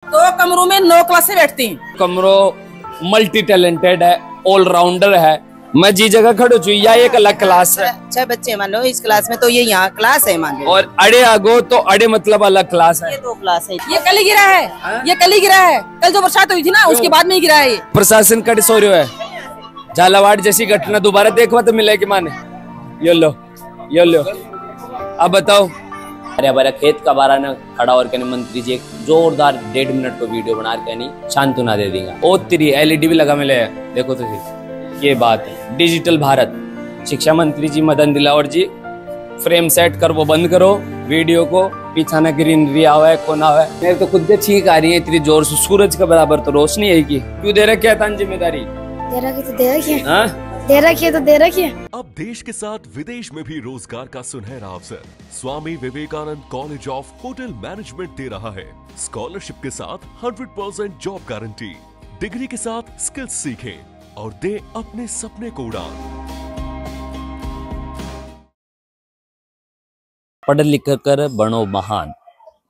तो कमरों में 9 क्लासें बैठती हैं। कमरों मल्टी टैलेंटेड है, ऑलराउंडर है। मैं जी जगह खड़ो छू, या एक अलग क्लास है। 6 बच्चे मान लो इस क्लास में, तो ये यहाँ क्लास है मान लो। और अड़े आगो तो अड़े मतलब अलग क्लास है। ये 2 क्लास है। ये कल ही गिरा है, ये कल ही गिरा है। कल जो बरसात हुई थी ना, उसके बाद में ही गिरा है। ये प्रशासन कट सो रहा है। झालावाड़ जैसी घटना दोबारा देखवा तो मिले कि माने यो लो अब बताओ। अरे बारे खेत का बारा ना खड़ा और कहने मंत्री जी एक जोरदार 1.5 मिनट को वीडियो बना के नहीं शांतुना दे देगा। ओ तेरी LED भी लगा मिले है, देखो तो ये बात है। डिजिटल भारत, शिक्षा मंत्री जी मदन दिलावर जी फ्रेम सेट कर वो बंद करो वीडियो को। पीछा ना ग्रीनरी आवे कोना आवे, मेरे तो खुद छींक आ रही है इतनी जोर से। सूरज के बराबर तो रोशनी है की। क्यों दे रखी है जिम्मेदारी? दे रखी तो दे रखी है, दे रखी है तो दे रखी है। अब देश के साथ विदेश में भी रोजगार का सुनहरा अवसर Swami Vivekananda college of hotel management दे रहा है। स्कॉलरशिप के साथ 100% जॉब गारंटी। डिग्री के साथ स्किल्स सीखें और दे अपने सपने को उड़ान। पढ़ लिख कर बनो महान,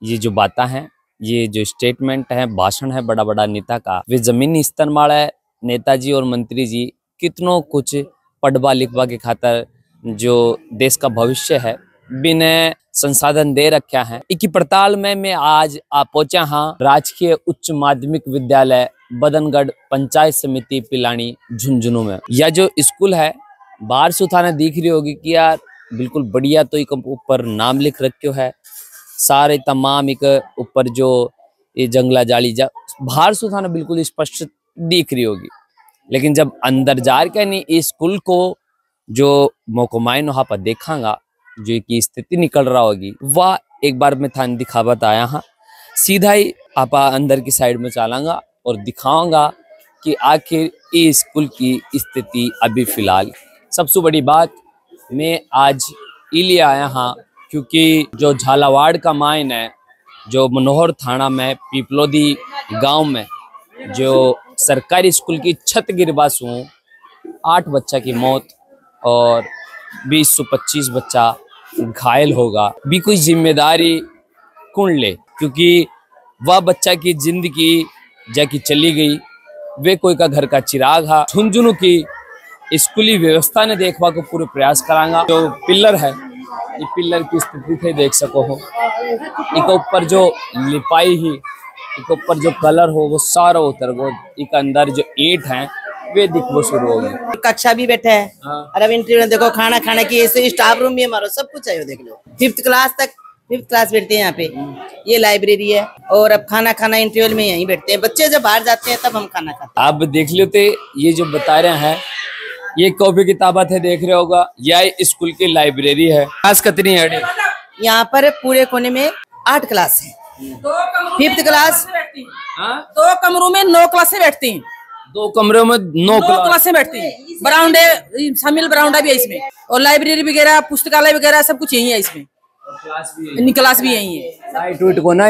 ये जो बातें हैं, ये जो स्टेटमेंट है, भाषण है बड़ा बड़ा नेता का, वे जमीनी स्तर वाला नेताजी और मंत्री जी कितनों कुछ पढ़वा लिखवा के खातर जो देश का भविष्य है बिना संसाधन दे रखा है। इकी पड़ताल में मैं आज आ पहुंचा हाँ राजकीय उच्च माध्यमिक विद्यालय बदनगढ़ पंचायत समिति पिलानी झुंझुनू में। यह जो स्कूल है बाहर से उठाना दिख रही होगी कि यार बिल्कुल बढ़िया, तो एक ऊपर नाम लिख रखे है सारे तमाम, एक ऊपर जो ये जंगला जाली जा बाहर से उठाना बिल्कुल स्पष्ट दिख रही होगी। लेकिन जब अंदर जा के नहीं इस स्कूल को जो मोकमाइन वहां पर देखांगा, जो की स्थिति निकल रहा होगी, वह एक बार मैं थान दिखावत आया हाँ। सीधा ही आपा अंदर की साइड में चलांगा और दिखाऊंगा कि आखिर इस स्कूल की स्थिति अभी फिलहाल। सबसे बड़ी बात मैं आज इलिए आया हाँ क्योंकि जो झालावाड़ का माइन है, जो मनोहर थाना में पीपलोदी गांव में जो सरकारी स्कूल की छत गिरवा से 8 बच्चा की मौत और 20 से 25 बच्चा घायल होगा, भी कोई जिम्मेदारी कौन ले? क्योंकि वह बच्चा की जिंदगी जाकी चली गई, वे कोई का घर का चिराग है। झुंझुनू की स्कूली व्यवस्था ने देखवा को पूरे प्रयास करांगा। जो पिलर है, ये पिलर की स्थिति थे देख सको हो, एक ऊपर जो लिपाई ही, एक ऊपर जो कलर हो वो सारा उतर गो, एक अंदर जो ईंट है वे दिखो शुरू हो गई। कक्षा भी बैठा है और अब इंटरव्यू देखो, खाना खाने की ऐसे स्टाफ रूम भी हमारा सब कुछ है, देख लो 5th क्लास तक 5th क्लास बैठते हैं यहाँ पे। ये लाइब्रेरी है और अब खाना इंटरवल में यहीं बैठते हैं। बच्चे जब बाहर जाते हैं तब हम खाना खाते हैं। आप देख लेते ये जो बता रहे हैं, ये कॉपी किताबत है देख रहे होगा, यह स्कूल की लाइब्रेरी है। क्लास कितनी है? यहाँ पर पूरे कोने में 8 क्लास है। 5th क्लास, 2 कमरों में 9 क्लासें बैठती हैं। 2 कमरों में 9 क्लासें बैठती हैं। बरामदे शामिल बरामदा भी है इसमें, और लाइब्रेरी वगैरह पुस्तकालय वगैरह सब कुछ यही है इसमें। क्लास भी यही है। लाइट को ना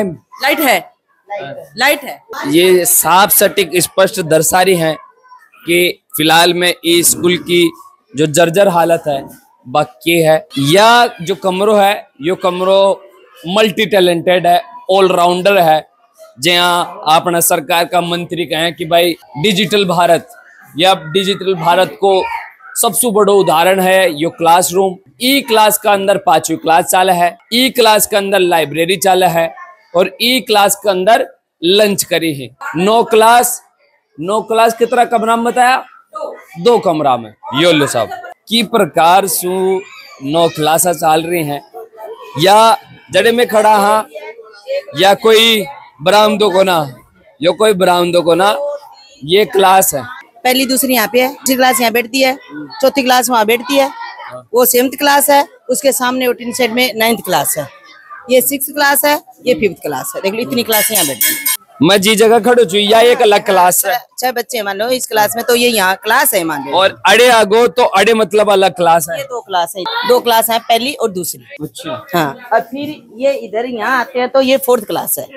लाइट है। ये साफ सटीक स्पष्ट दर्शा रही है कि फिलहाल में इस स्कूल की जो जर्जर हालत है बाकी है। या जो कमरों है, यो कमरों मल्टी टैलेंटेड है, ऑलराउंडर है। जहाँ अपना सरकार का मंत्री कहें कि भाई डिजिटल भारत, या डिजिटल भारत को सबसे बड़ा उदाहरण है यो क्लासरूम। ई क्लास का अंदर 5वीं क्लास चाला है, ई क्लास के अंदर लाइब्रेरी चाला है और ई क्लास के अंदर लंच करी है। 9 क्लास कितना कमरा में बताया? 2 कमरा में। यो लो साहब की प्रकार से 9 क्लास चल रही हैं। या जड़े में खड़ा हाँ, या कोई बरामदों को ना, यो कोई बरामदों को ना, ये क्लास है। पहली दूसरी यहाँ पे है, 3 क्लास यहाँ बैठती है, 4थी क्लास वहाँ बैठती है, वो 7th क्लास है। उसके सामने वोटिंग साइड में 9th क्लास है, ये 6th क्लास है, ये 5th क्लास है। देख लो इतनी क्लास यहाँ बैठती है। मैं जी जगह खड़ो छू, या एक अलग क्लास है। 6 बच्चे मान लो इस क्लास में, तो ये यहाँ क्लास है मान लो। और अड़े आगो तो अड़े मतलब अलग क्लास है। ये 2 क्लास है, 2 क्लास है, पहली और दूसरी। अच्छा हाँ, और फिर ये इधर यहाँ आते हैं तो ये 4th क्लास है।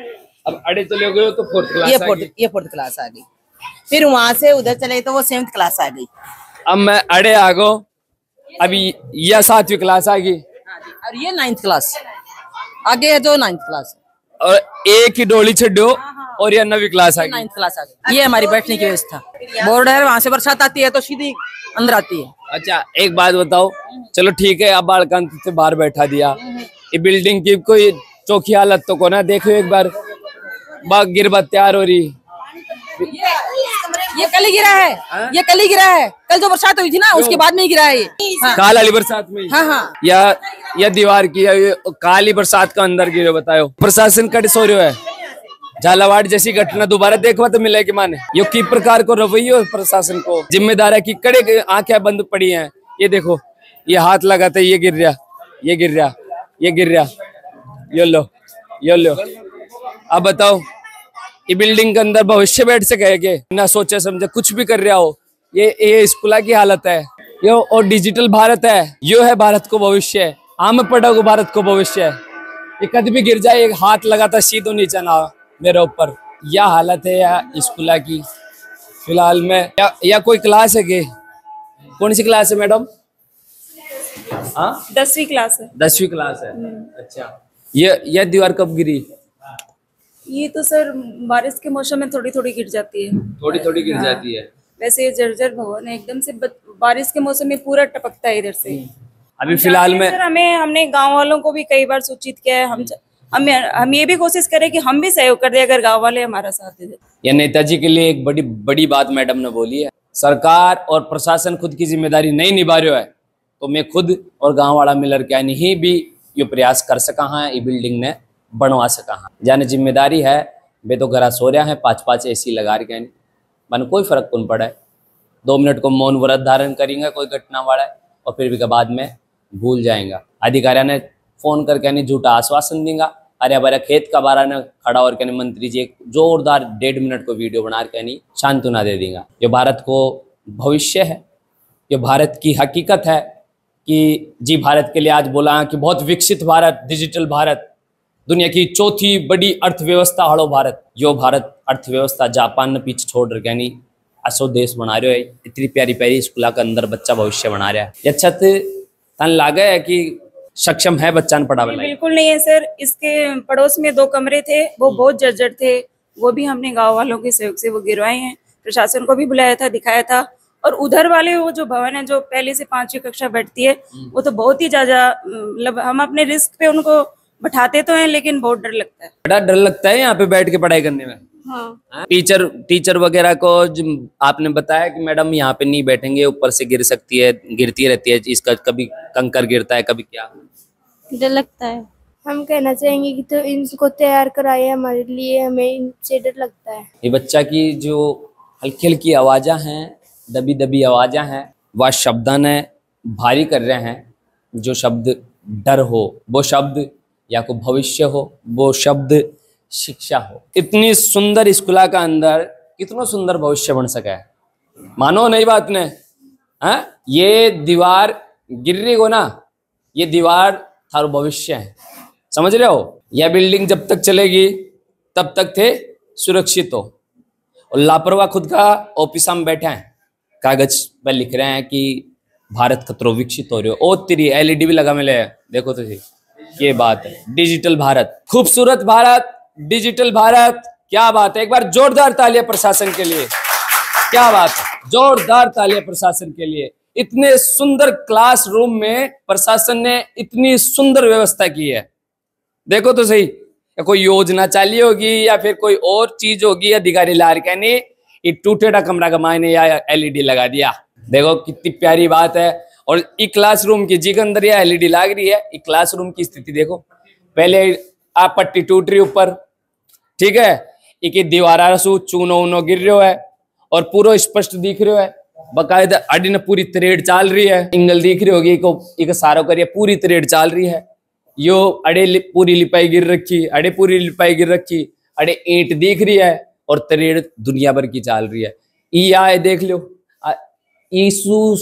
अब अड़े चले गए तो 4th क्लास ये 4th क्लास आ गई। फिर वहां से उधर चले तो वो 7th क्लास आ गई। अब मैं अड़े आगो, अभी यह 7वीं क्लास आ गई और ये 9th क्लास आगे है, जो 9th क्लास। और एक ही डोली छो और यह 9वीं क्लास आ गई। 9th क्लास आ गई। ये हमारी बैठने की व्यवस्था। बोर्ड है, वहाँ से बरसात आती है तो सीधी अंदर आती है। अच्छा एक बात बताओ, चलो ठीक है अब बालकांत से बाहर बैठा दिया, ये बिल्डिंग की कोई चौखी हालत तो को ना देखो एक बार, बाग गिरबत तैयार हो रही। ये कल ही गिरा है, ये कल ही गिरा है, कल जो बरसात हुई थी ना उसके बाद में ही गिरा है ये। हाँ। काल वाली बरसात में? हाँ हाँ। या दीवार की काली बरसात का अंदर गिरे, बताओ प्रशासन कट सो रहे है। झालावाड़ जैसी घटना दोबारा देखवा तो मिलेगी माने। यो की प्रकार को रवैया प्रशासन को जिम्मेदार है कि कड़े आंखें बंद पड़ी हैं। ये देखो ये हाथ लगाते ये गिर रहा, ये गिर रहा, ये गिर रहा, यो लो यो लो। अब बताओ ये बिल्डिंग के अंदर भविष्य बैठ से गए के ना सोचे समझे कुछ भी कर रहा हो। ये स्कूल की हालत है यो, और डिजिटल भारत है यो है भारत को भविष्य है। आम पढ़ा को भारत को भविष्य है। ये कभी भी गिर जाए एक हाथ लगाता सीधो नीचे ना मेरे ऊपर, यह हालत है या स्कूल की फिलहाल में। या कोई क्लास है के? कौन सी क्लास है मैडम? 10वीं क्लास है। 10वीं क्लास है। अच्छा ये दीवार कब गिरी? ये तो सर बारिश के मौसम में थोड़ी थोड़ी गिर जाती है। थोड़ी थोड़ी गिर जाती है। वैसे ये जर्जर भवन है एकदम से, बारिश के मौसम में पूरा टपकता है इधर से। अभी फिलहाल में सर हमने गांव वालों को भी कई बार सूचित किया है। हम ये भी कोशिश करें कि हम भी सहयोग कर दे अगर गांव वाले हमारा साथ दे दे। यह नेताजी के लिए एक बड़ी बात मैडम ने बोली है। सरकार और प्रशासन खुद की जिम्मेदारी नहीं निभा रहा है तो मैं खुद और गांव वाला मिलकर क्या नहीं भी ये प्रयास कर सका हाँ, ये बिल्डिंग ने बनवा सका हाँ। जाने जिम्मेदारी है वे तो घरा सो रहा है 5-5 AC लगा रहे हैं, मन कोई फर्क कौन पड़ा है। 2 मिनट को मौन व्रत धारण करेंगे कोई घटना वाला है और फिर भी के बाद में भूल जाएगा। अधिकारियों ने फोन करके नहीं झूठा आश्वासन देगा। अरे हमारे खेत का बारा ने खड़ा और कहने मंत्री जी एक जोरदार 1.5 मिनट को वीडियो बना के नहीं सांत्वना दे देगा। ये भारत को भविष्य है, ये भारत की हकीकत है कि जी भारत के लिए आज बोला कि बहुत विकसित भारत, डिजिटल भारत, दुनिया की 4थी बड़ी अर्थव्यवस्था हड़ो भारत। यो भारत अर्थव्यवस्था जापान ने पीछे छोड़ रखे नहीं, असो देश बना रहे हो। इतनी प्यारी प्यारी स्कूल के अंदर बच्चा भविष्य बना रहा है। ये छत तन लागे है कि सक्षम है बच्चा ने पढ़ावे? बिल्कुल नहीं है सर। इसके पड़ोस में 2 कमरे थे, वो बहुत जर्जर थे, वो भी हमने गांव वालों के सहयोग से वो गिरवाए हैं। प्रशासन को भी बुलाया था, दिखाया था। और उधर वाले वो जो भवन है जो पहले से 5वीं कक्षा बैठती है वो तो बहुत ही ज्यादा, मतलब हम अपने रिस्क पे उनको बैठाते तो हैं लेकिन बहुत डर लगता है। बड़ा डर लगता है यहाँ पे बैठ के पढ़ाई करने में। हाँ। टीचर वगैरह को आपने बताया कि मैडम यहाँ पे नहीं बैठेंगे, ऊपर से गिर सकती है, गिरती रहती है, इसका कभी कंकर गिरता है कभी क्या डर लगता है। हम कहना चाहेंगे कि तो इनको तैयार कराए हमारे लिए, हमें इनसे डर लगता है। ये बच्चा की जो हल्की हल्की आवाजा हैं, दबी दबी आवाजा हैं, वह शब्दां ने भारी कर रहे हैं। जो शब्द डर हो वो शब्द, या को भविष्य हो वो शब्द, शिक्षा हो। इतनी सुंदर स्कूल का अंदर कितना सुंदर भविष्य बन सका है, मानो नहीं बात ने। ये दीवार गिर रही हो ना, ये दीवार थारो भविष्य है, समझ रहे हो। यह बिल्डिंग जब तक चलेगी तब तक थे सुरक्षित हो। और लापरवाह खुद का ऑफिस में बैठे हैं, कागज पर लिख रहे हैं कि भारत खतरो विकसित हो रहे हो। ओ तेरी LED भी लगा मिले, देखो तो जी ये बात है। डिजिटल भारत, खूबसूरत भारत, डिजिटल भारत, क्या बात है। एक बार जोरदार तालियां प्रशासन के लिए, क्या बात है, जोरदार तालियां प्रशासन के लिए। इतने सुंदर क्लासरूम में प्रशासन ने इतनी सुंदर व्यवस्था की है, देखो तो सही। या कोई योजना चाली होगी या फिर कोई और चीज होगी, अधिकारी ला के नहीं ये टूटेड़ा कमरा का मायने या LED लगा दिया। देखो कितनी प्यारी बात है। और इस क्लासरूम की जी के अंदर यह LED लग रही है। इस क्लासरूम की स्थिति देखो, पहले आप पट्टी टूट रही ऊपर, ठीक है, एक दीवारा सू चूनो उनो गिर रहे हो है और पूरा स्पष्ट दिख रहे हो है। बकायदा अड़ी ने पूरी तरेड़ चाल रही है, इंगल दिख रही होगी, एक सारो करिए पूरी तरेड़ चाल रही है। यो अड़े पूरी लिपाई गिर रखी, अड़े पूरी लिपाई गिर रखी, अड़े ईंट दिख रही है और तरेड़ दुनिया भर की चाल रही है। या देख लो, ईसु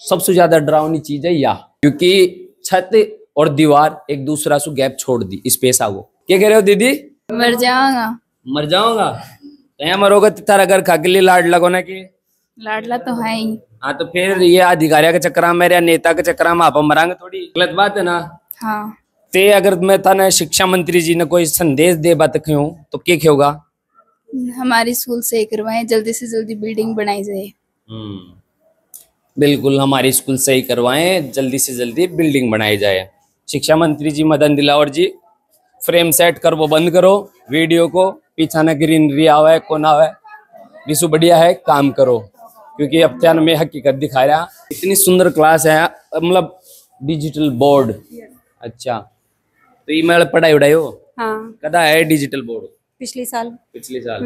सबसे ज्यादा डरावनी चीज है या, क्योंकि छत और दीवार एक दूसरा से गैप छोड़ दी, स्पेस आ गो। क्या कह रहे हो दीदी? मर जाऊंगा। मर जाऊंगा? कहीं मरोगा तो तारा घर खाके लाड लगो ना कि लाडला तो है ही। हाँ तो फिर ये अधिकारियों के चक्कर में या नेता के चक्कर में आप मरांगे थोड़ी, गलत बात है ना। हाँ। ते अगर मैं थाने शिक्षा मंत्री जी ने कोई संदेश दे बात क्यों तो क्या होगा? हमारी स्कूल से करवाएं, जल्दी से जल्दी बिल्डिंग बनाई जाए। बिल्कुल, हमारी स्कूल सही करवाएं, जल्दी से जल्दी बिल्डिंग बनाई जाए। शिक्षा मंत्री जी मदन दिलावर जी, फ्रेम सेट कर वो बंद करो वीडियो को, पीछा ना ग्रीनरी आवे कोना आवे, विशु बढ़िया है, काम करो, क्योंकि अब त्यान में हकीकत दिखा रहा। इतनी सुंदर क्लास है, मतलब डिजिटल बोर्ड। अच्छा, तो ये मैं पढ़ाई उड़ाई हो? हाँ, कदा है डिजिटल बोर्ड? पिछले साल। पिछले साल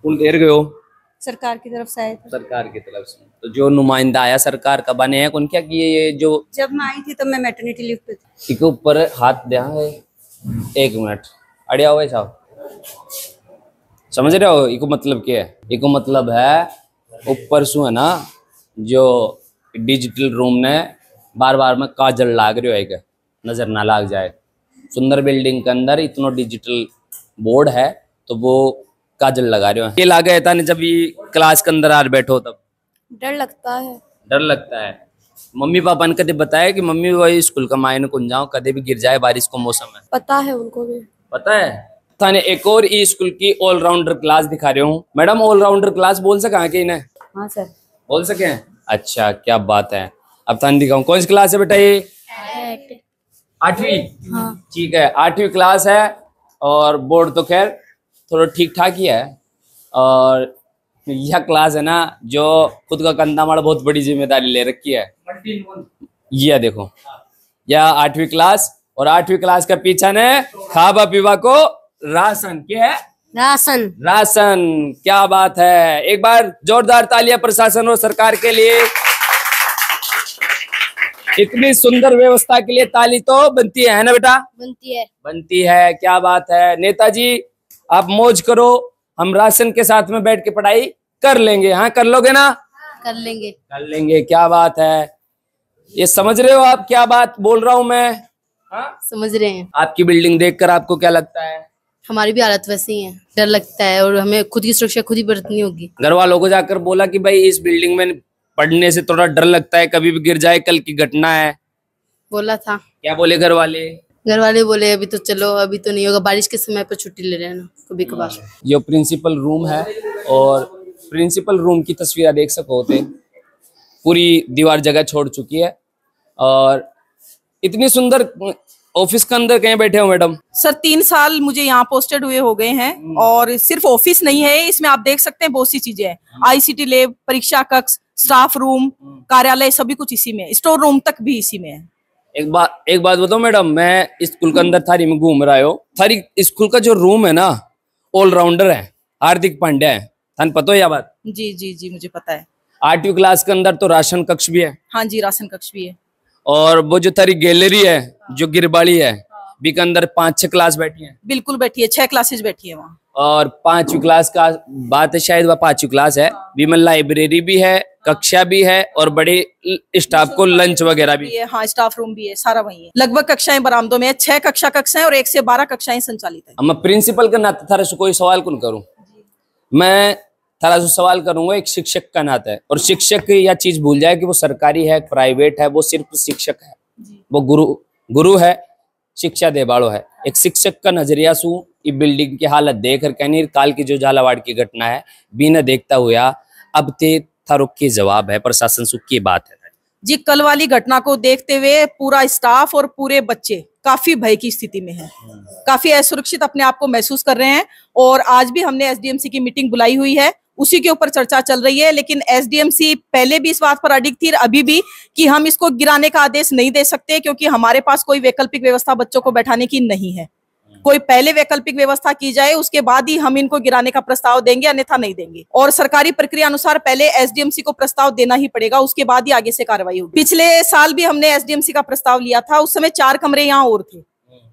कौन देर गए हो? सरकार की तरफ से आए थे। सरकार की तरफ से। तो जो नुमाइंदा आया सरकार का बने हैं, कौन क्या किए? ये जो जब मैं आई थी तब मैं मैटरनिटी लीव पे थी। इसके ऊपर हाथ दिया है, 1 मिनट अड़िया हुआ साहब, समझ रहे हो? इको मतलब क्या है? इको मतलब है ऊपर सु है ना, जो डिजिटल रूम ने बार बार में काजल लाग रही है कि नजर ना लाग जाए। सुंदर बिल्डिंग के अंदर इतना डिजिटल बोर्ड है तो वो काजल लगा रहे हो। ये लागे है ताने जब ये क्लास के अंदर आ बैठो तब डर लगता है। डर लगता है। मम्मी पापा ने कदे बताया कि मम्मी वही स्कूल का मायने कुन जाओ, कदे भी गिर जाए बारिश को मौसम है? पता है उनको भी। पता है। थाने एक और ई स्कूल की ऑलराउंडर क्लास दिखा रहे हूँ। मैडम ऑलराउंडर क्लास बोल सका कि इन्हें? हाँ सर, बोल सके? अच्छा, क्या बात है। अब थाने दिखाऊं कौन सी क्लास है बेटा? ये 8वीं। हाँ। ठीक है, 8वीं क्लास है और बोर्ड तो खैर थोड़ा ठीक ठाक ही है। और यह क्लास है ना, जो खुद का कंधा माड़ा बहुत बड़ी जिम्मेदारी ले रखी है। ये देखो, यह 8वीं क्लास, और 8वीं क्लास का पीछा ने खाबा पीवा को राशन क्या है? राशन। राशन। क्या बात है। एक बार जोरदार तालियां प्रशासन और सरकार के लिए। इतनी सुंदर व्यवस्था के लिए ताली तो बनती है ना बेटा? बनती है। बनती है। क्या बात है। नेताजी आप मौज करो, हम राशन के साथ में बैठ के पढ़ाई कर लेंगे। हाँ, कर लोगे ना? कर लेंगे। कर लेंगे। क्या बात है। ये समझ रहे हो आप क्या बात बोल रहा हूं मैं? हाँ? समझ रहे हैं। आपकी बिल्डिंग देखकर आपको क्या लगता है? हमारी भी हालत वैसी ही है, डर लगता है और हमें खुद की सुरक्षा खुद ही बरतनी होगी। घर वालों को जाकर बोला कि भाई इस बिल्डिंग में पढ़ने से थोड़ा डर लगता है, कभी भी गिर जाए, कल की घटना है। बोला था। क्या बोले घर वाले? घर वाले बोले अभी तो चलो, अभी तो नहीं होगा, बारिश के समय पर छुट्टी ले रहे हैं ना कभी कभार। ये प्रिंसिपल रूम है और प्रिंसिपल रूम की तस्वीर देख सको थे, पूरी दीवार जगह छोड़ चुकी है। और इतनी सुंदर ऑफिस के अंदर कहीं बैठे हो मैडम? सर 3 साल मुझे यहाँ पोस्टेड हुए हो गए हैं, और सिर्फ ऑफिस नहीं है, इसमें आप देख सकते हैं बहुत सी चीजें हैं। ICT लैब, परीक्षा कक्ष, स्टाफ रूम, कार्यालय, सभी कुछ इसी में है। स्टोर रूम तक भी इसी में है। एक बात बताओ मैडम, मैं स्कूल के अंदर थारी में घूम रहा हो, थारी स्कूल का जो रूम है ना, ऑलराउंडर है, हार्दिक पांड्या है, थान पता है यह बात? जी जी जी, मुझे पता है। 8वीं क्लास के अंदर तो राशन कक्ष भी है। हाँ जी, राशन कक्ष भी है। और वो जो थारी गैलरी है, जो गिरबाड़ी है, भी के अंदर 5-6 क्लास बैठी है। बिल्कुल बैठी है, 6 क्लासेस बैठी है वहाँ। और 5वीं क्लास का बात है, शायद वह 5वीं क्लास है, भी में लाइब्रेरी भी है, कक्षा भी है, और बड़े स्टाफ को लंच वगैरह भी है। हाँ, स्टाफ रूम भी है, सारा वही है। लगभग कक्षाएं बरामदों में है, 6 कक्षाएं और 1 से 12 कक्षाएं संचालित है। मैं प्रिंसिपल के नाते थारे से कोई सवाल कौन करूं? मैं थारा से सवाल करूंगा एक शिक्षक का नाते। और शिक्षक यह चीज भूल जाए कि वो सरकारी है, प्राइवेट है, वो सिर्फ शिक्षक है, वो गुरु है, शिक्षा दे बाड़ो है। एक शिक्षक का नजरिया सु ये बिल्डिंग की हालत देख कर कहनी, काल की जो झालावाड़ की घटना है बिना देखता हुआ अब ते थारो के जवाब है प्रशासन सु की बात है जी। कल वाली घटना को देखते हुए पूरा स्टाफ और पूरे बच्चे काफी भय की स्थिति में हैं, काफी असुरक्षित अपने आप को महसूस कर रहे हैं। और आज भी हमने SDMC की मीटिंग बुलाई हुई है, उसी के ऊपर चर्चा चल रही है। लेकिन SDMC पहले भी इस बात पर अडिग थी, अभी भी, कि हम इसको गिराने का आदेश नहीं दे सकते, क्योंकि हमारे पास कोई वैकल्पिक व्यवस्था बच्चों को बैठाने की नहीं है। कोई पहले वैकल्पिक व्यवस्था की जाए, उसके बाद ही हम इनको गिराने का प्रस्ताव देंगे, अन्यथा नहीं देंगे। और सरकारी प्रक्रिया अनुसार पहले SDMC को प्रस्ताव देना ही पड़ेगा, उसके बाद ही आगे से कार्रवाई होगी। पिछले साल भी हमने SDMC का प्रस्ताव लिया था, उस समय 4 कमरे यहाँ और थे,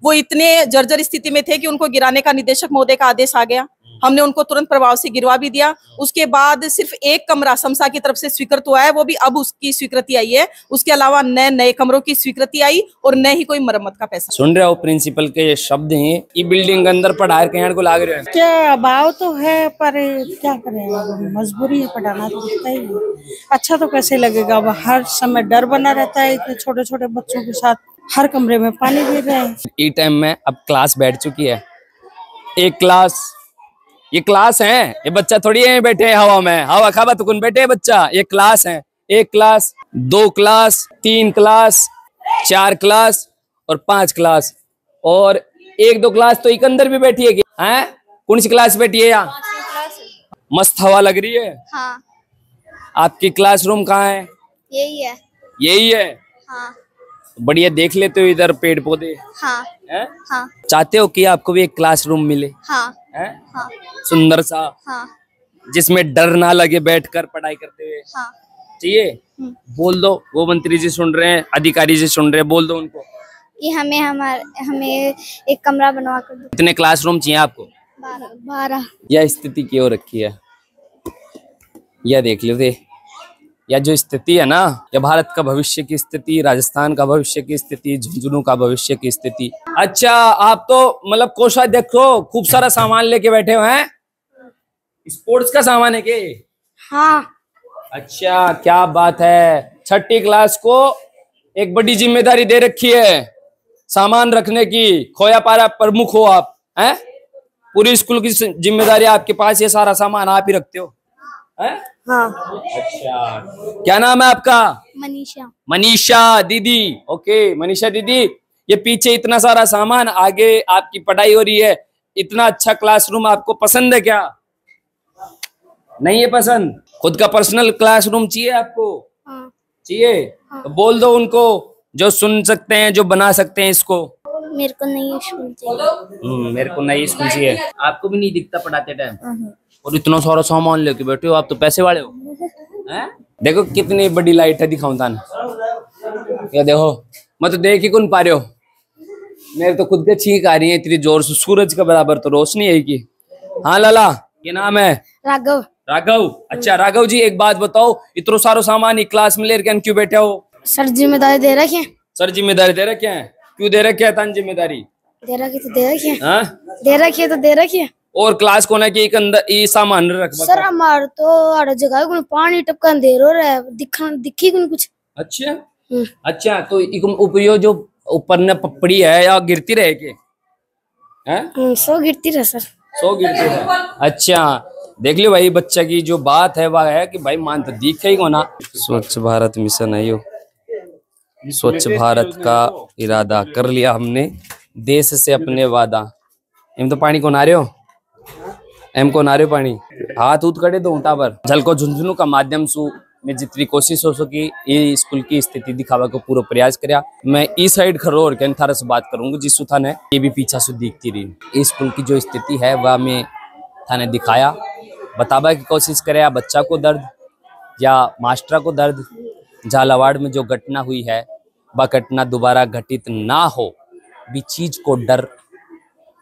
वो इतने जर्जर स्थिति में थे कि उनको गिराने का निदेशक महोदय का आदेश आ गया। हमने उनको तुरंत प्रभाव से गिरवा भी दिया। उसके बाद सिर्फ 1 कमरा समसा की तरफ से स्वीकृत हुआ है, वो भी अब उसकी स्वीकृति आई है। उसके अलावा नए कमरों की स्वीकृति आई और न ही कोई मरम्मत का पैसा। सुन रहे हो प्रिंसिपल के ये शब्द हैं, ये बिल्डिंग के अंदर पढ़ाए के को लाग रहे हैं। क्या अभाव तो है, पर क्या करें, मजबूरी है, पढ़ाना तो दिखता ही है। अच्छा तो कैसे लगेगा, अब हर समय डर बना रहता है, इतने छोटे छोटे बच्चों के साथ हर कमरे में पानी गिर रहे हैं। ई टाइम में अब क्लास बैठ चुकी है, एक क्लास ये क्लास है, ये बच्चा थोड़ी है बैठे हवा में, हवा खावा तो कौन बैठे बच्चा। ये क्लास है, 1 क्लास, 2 क्लास, 3 क्लास, 4 क्लास और 5 क्लास और 1-2 क्लास तो एक अंदर भी बैठी है। हैं कौन सी क्लास बैठी है यहाँ? मस्त हवा लग रही है। हाँ। आपकी क्लासरूम कहाँ है? यही है। यही है। हाँ। बढ़िया देख लेते हो इधर पेड़ पौधे। हाँ। हैं? हाँ। चाहते हो कि आपको भी एक क्लासरूम मिले? हाँ। हैं? हाँ। सुंदर सा। हाँ। जिसमें डर ना लगे बैठकर पढ़ाई करते हुए। हाँ। चाहिए? बोल दो, वो मंत्री जी सुन रहे हैं, अधिकारी जी सुन रहे हैं, बोल दो उनको कि हमें एक कमरा बनवा कर दो। कितने क्लासरूम चाहिए आपको? 12। यह स्थिति क्यों रखी है, यह देख लो। यह जो स्थिति है ना, यह भारत का भविष्य की स्थिति, राजस्थान का भविष्य की स्थिति, झुंझुनू का भविष्य की स्थिति। अच्छा, आप तो मतलब कोषाध्यक्ष हो, खूब सारा सामान लेके बैठे हुए हैं। स्पोर्ट्स का सामान है क्या? हाँ। अच्छा, क्या बात है। 6ठी क्लास को एक बड़ी जिम्मेदारी दे रखी है सामान रखने की। खोया पारा प्रमुख हो आप, हैं? पूरी स्कूल की जिम्मेदारी आपके पास, ये सारा सामान आप ही रखते हो, हैं? हाँ। अच्छा, क्या नाम है आपका? मनीषा। मनीषा दीदी। ओके मनीषा दीदी, ये पीछे इतना सारा सामान, आगे आपकी पढ़ाई हो रही है, इतना अच्छा क्लासरूम आपको पसंद है क्या? नहीं है पसंद? खुद का पर्सनल क्लासरूम चाहिए आपको? हाँ। चाहिए? हाँ। तो बोल दो उनको जो सुन सकते हैं, जो बना सकते हैं इसको। मेरे को नई स्कूल चाहिए। मेरे को नई स्कूल चाहिए। आपको भी नहीं दिखता पढ़ाते टाइम? और इतना सारा सामान लेके बैठे हो, आप तो पैसे वाले हो। हैं? देखो कितनी बड़ी लाइट है, दिखाऊं था ना, ये देखो। मैं तो देख ही कौन पा रहे हो, मेरे तो खुद के छींक आ रही है इतनी जोर से। सूरज के बराबर तो रोशनी है की। हाँ लाला, क्या नाम है? राघव। राघव। अच्छा राघव जी, एक बात बताओ, इतना सारा सामान एक क्लास में लेकर क्यों बैठे हो? सर जिम्मेदारी दे रखे हैं। सर जिम्मेदारी दे रखे हैं? क्यों दे रखे है जिम्मेदारी? दे रखी तो दे रखी है। हाँ? दे रखी है तो दे रखी है। और क्लास को ना कि एक अंदर ये सामान रख। सर हमारे तो हर जगह को पानी टपका अंधेर हो रहा है, दिखी कुछ। अच्छा। अच्छा, तो उपयोग जो ऊपर ने पपड़ी है या गिरती रहे के? हैं? 100 गिरती रहे सर। 100 गिरती रहे। अच्छा, देख लो भाई, बच्चा की जो बात है वह है कि भाई मान तो दिखे ही ना। स्वच्छ भारत मिशन है यो। स्वच्छ भारत का इरादा कर लिया हमने, देश से अपने वादा। एम तो पानी को नारे हो, एम को नारे पानी हाथ उठ कड़े दो ऊँटा पर। झलको झुंझुनू का माध्यम सु में जितनी कोशिश हो सकी ये स्कूल की स्थिति दिखावा को पूरा प्रयास कराया। मैं इस साइड खरो और थारा से बात करूंगा जिस थान है ये भी पीछा से दिखती रही। स्कूल की जो स्थिति है वह मैं थाने दिखाया, बतावा की कोशिश करे। बच्चा को दर्द या मास्टर को दर्द, झालावाड़ में जो घटना हुई है वह घटना दोबारा घटित ना हो भी चीज को डर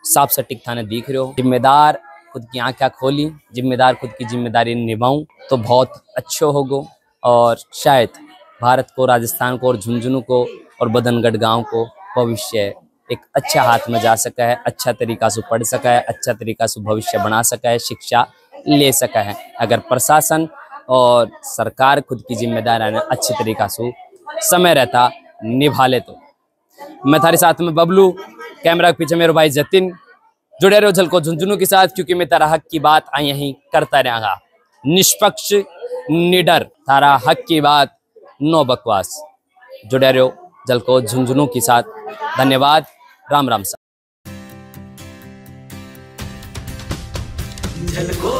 साफ सटीक थाने दिख रहे हो। जिम्मेदार खुद की आंखें खोली, जिम्मेदार खुद की जिम्मेदारी निभाऊं तो बहुत अच्छो होगो और शायद भारत को, राजस्थान को और झुंझुनू को और बदनगढ़ गांव को भविष्य एक अच्छा हाथ में जा सका है, अच्छा तरीका से पढ़ सका है, अच्छा तरीका से भविष्य बना सका है, शिक्षा ले सका है। अगर प्रशासन और सरकार खुद की जिम्मेदारी अच्छी तरीका से समय रहता निभा ले तो। मैं थारे साथ में बबलू, कैमरा के पीछे मेरे भाई जतिन। जुड़े रहो झलको झुंझुनू के साथ, क्योंकि मैं तारा हक की बात आई यहीं करता रहूंगा। निष्पक्ष, निडर, तारा हक की बात, नो बकवास। जुड़े रहो झलको झुंझुनू के साथ। धन्यवाद। राम राम सा। झलको